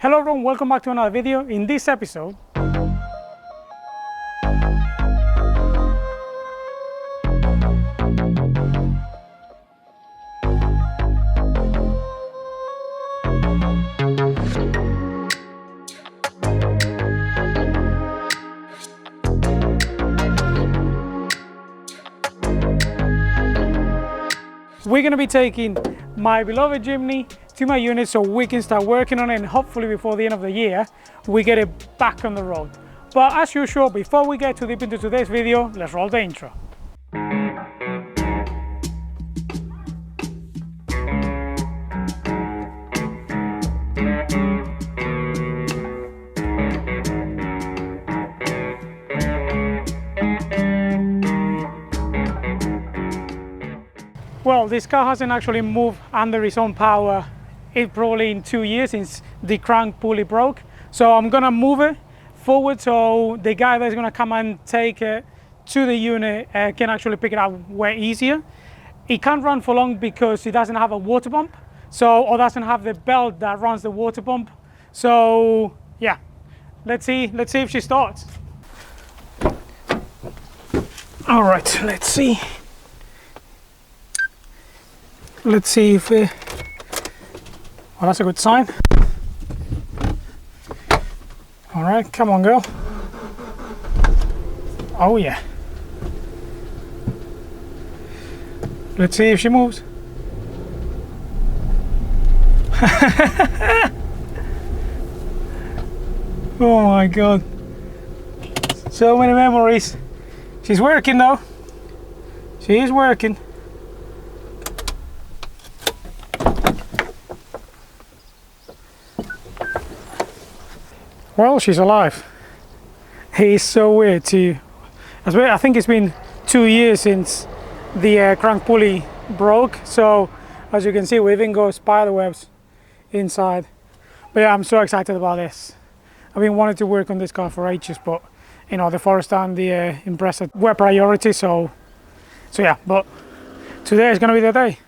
Hello everyone, welcome back to another video. In this episode, we're going to be taking my beloved Jimny to my unit so we can start working on it, and hopefully before the end of the year we get it back on the road. But as usual, before we get too deep into today's video, let's roll the intro. Well, this car hasn't actually moved under its own power probably in 2 years since the crank pulley broke. So I'm gonna move it forward so the guy that's gonna come and take it to the unit can actually pick it up way easier. It can't run for long because it doesn't have a water pump, or doesn't have the belt that runs the water pump. So yeah, let's see if she starts. All right, let's see if well, that's a good sign. All right, come on, girl. Oh yeah. Let's see if she moves. Oh my God. So many memories. She's working though. She is working. Well, she's alive. It is so weird too. I think it's been 2 years since the crank pulley broke. So as you can see, we even got spider webs inside. But yeah, I'm so excited about this. I've been wanting to work on this car for ages, but you know, the Forester and the Impreza were priority. So yeah, but today is gonna be the day.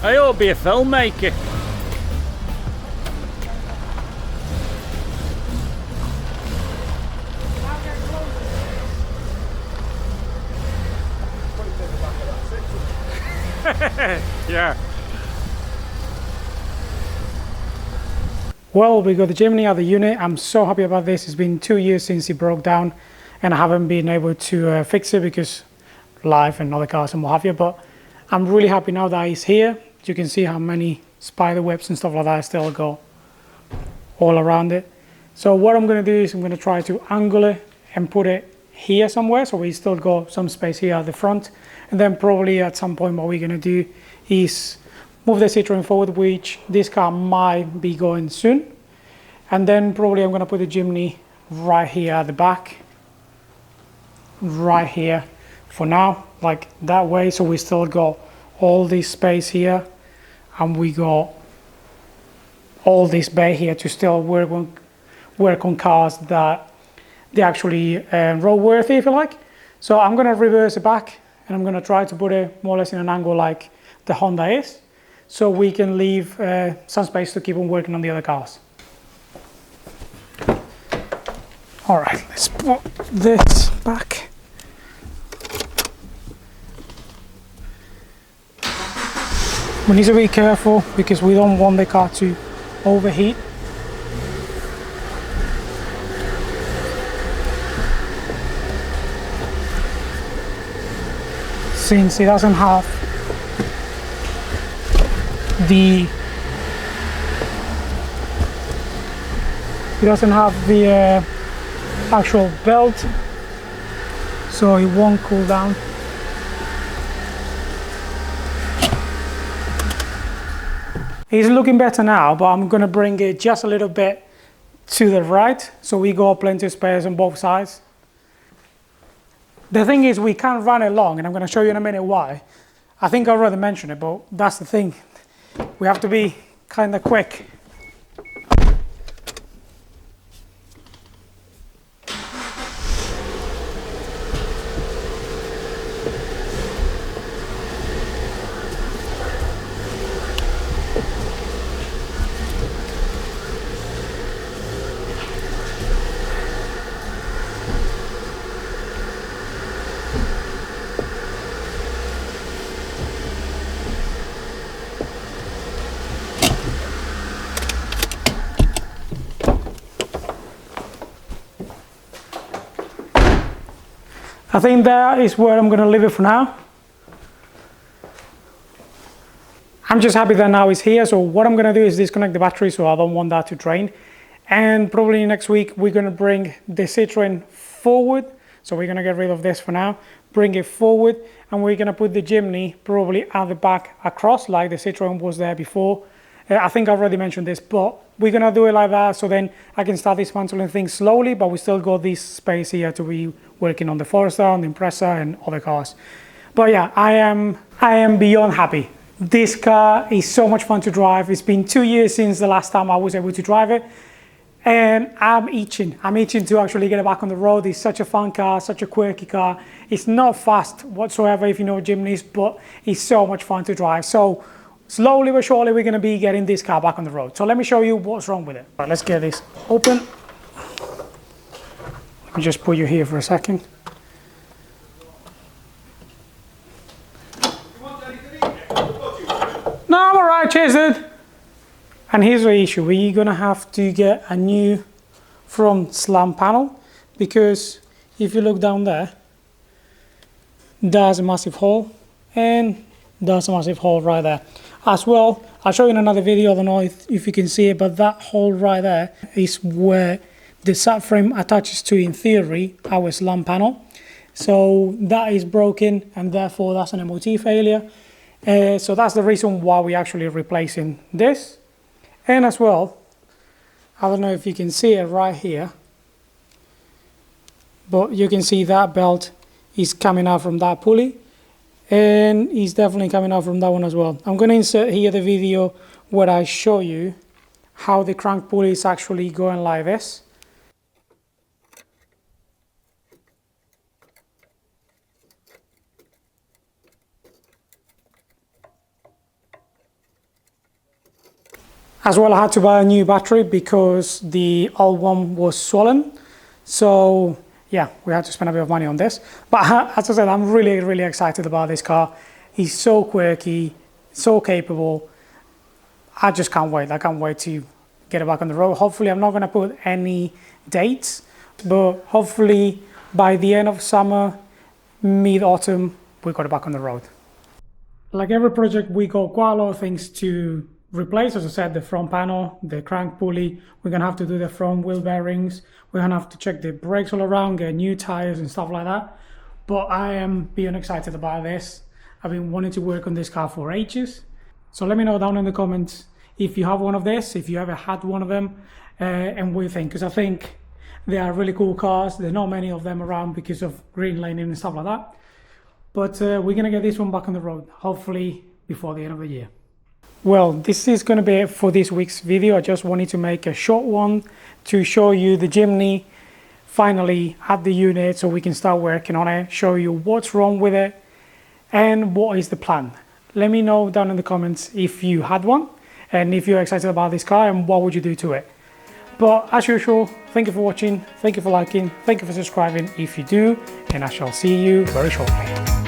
I ought to be a filmmaker. Yeah. Well, we got the Jimny out of the unit. I'm so happy about this. It's been 2 years since it broke down and I haven't been able to fix it because life and other cars and what have you, but I'm really happy now that it's here. You can see how many spider webs and stuff like that still go all around it. So what I'm going to do is I'm going to try to angle it and put it here somewhere, so we still got some space here at the front. And then probably at some point what we're going to do is move the Citroen forward, which this car might be going soon. And then probably I'm going to put the Jimny right here at the back, right here for now, like that way. So we still got all this space here, and we got all this bay here to still work on cars that they actually roadworthy, if you like. So I'm going to reverse it back, and I'm going to try to put it more or less in an angle like the Honda is, so we can leave some space to keep on working on the other cars. All right, let's put this back. We need to be careful because we don't want the car to overheat. Since it doesn't have the actual belt, so it won't cool down. It's looking better now, but I'm going to bring it just a little bit to the right, so we got plenty of space on both sides. The thing is, we can't run it long, and I'm going to show you in a minute why. I think I already mentioned it, but that's the thing. We have to be kind of quick. I think that is where I'm going to leave it for now. I'm just happy that now it's here. So what I'm going to do is disconnect the battery, so I don't want that to drain. And probably next week we're going to bring the Citroen forward. So we're going to get rid of this for now, bring it forward, and we're going to put the Jimny probably at the back across like the Citroen was there before. I think I already mentioned this, but we're going to do it like that, so then I can start dismantling things slowly, but we still got this space here to be working on the Forester, on the Impreza, and other cars. But yeah, I am beyond happy. This car is so much fun to drive. It's been 2 years since the last time I was able to drive it, and I'm itching to actually get it back on the road. It's such a fun car, such a quirky car. It's not fast whatsoever if you know Jimnys, but it's so much fun to drive. So slowly but surely we're going to be getting this car back on the road. So let me show you what's wrong with it. All right, let's get this open. Let me just put you here for a second. No, I'm all right, cheers, dude. And here's the issue. We're going to have to get a new front slam panel, because if you look down there, there's a massive hole, and there's a massive hole right there as well. I'll show you in another video. I don't know if you can see it, but that hole right there is where the subframe attaches to, in theory, our slam panel. So that is broken, and therefore that's an MOT failure. So that's the reason why we're actually replacing this. And as well, I don't know if you can see it right here, but you can see that belt is coming out from that pulley, and it's definitely coming out from that one as well. I'm going to insert here the video where I show you how the crank pulley is actually going like this. As well, I had to buy a new battery because the old one was swollen. So yeah, we had to spend a bit of money on this. But as I said, I'm really, really excited about this car. He's so quirky, so capable. I just can't wait. I can't wait to get it back on the road. Hopefully, I'm not going to put any dates, but hopefully by the end of summer, mid-autumn, we got it back on the road. Like every project, we got quite a lot of things to replace. As I said, the front panel, the crank pulley, we're gonna have to do the front wheel bearings, we're gonna have to check the brakes all around, get new tires and stuff like that. But I am being excited about this. I've been wanting to work on this car for ages. So let me know down in the comments if you have one of this, if you ever had one of them, and what you think, because I think they are really cool cars. There's not many of them around because of green laning and stuff like that. But we're gonna get this one back on the road, hopefully before the end of the year. Well, this is gonna be it for this week's video. I just wanted to make a short one to show you the Jimny finally at the unit so we can start working on it, show you what's wrong with it and what is the plan. Let me know down in the comments if you had one and if you're excited about this car and what would you do to it. But as usual, thank you for watching, thank you for liking, thank you for subscribing if you do, and I shall see you very shortly.